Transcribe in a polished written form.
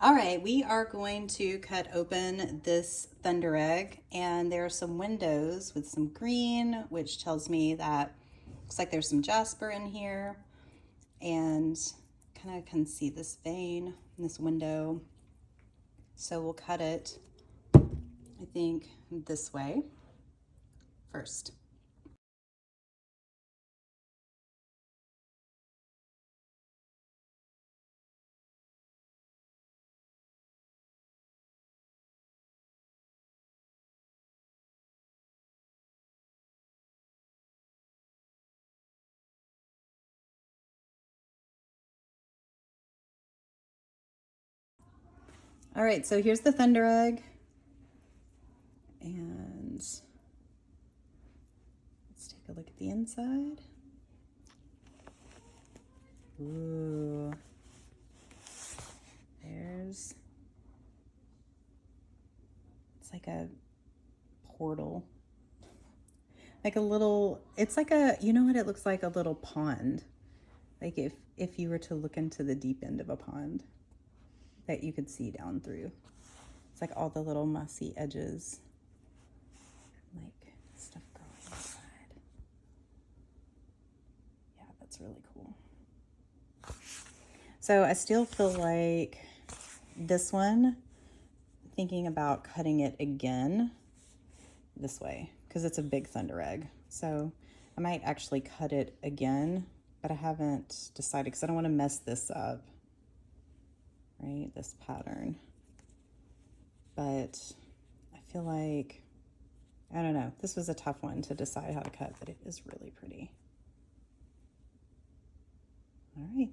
All right, we are going to cut open this Thunderegg, and there are some windows with some green, which tells me that looks like there's some jasper in here, and kind of can see this vein in this window. So we'll cut it, I think, this way first. All right, so here's the Thunderegg, and let's take a look at the inside. Ooh, it's like a portal, like a little, it's like a, you know what it looks like? A little pond. Like if you were to look into the deep end of a pond that you could see down through. It's like all the little mossy edges, like stuff growing inside. Yeah, that's really cool. So I still feel like this one, thinking about cutting it again this way, because it's a big Thunderegg. So I might actually cut it again, but I haven't decided because I don't want to mess this up, right? This pattern. But I feel like, I don't know, this was a tough one to decide how to cut, but it is really pretty. All right.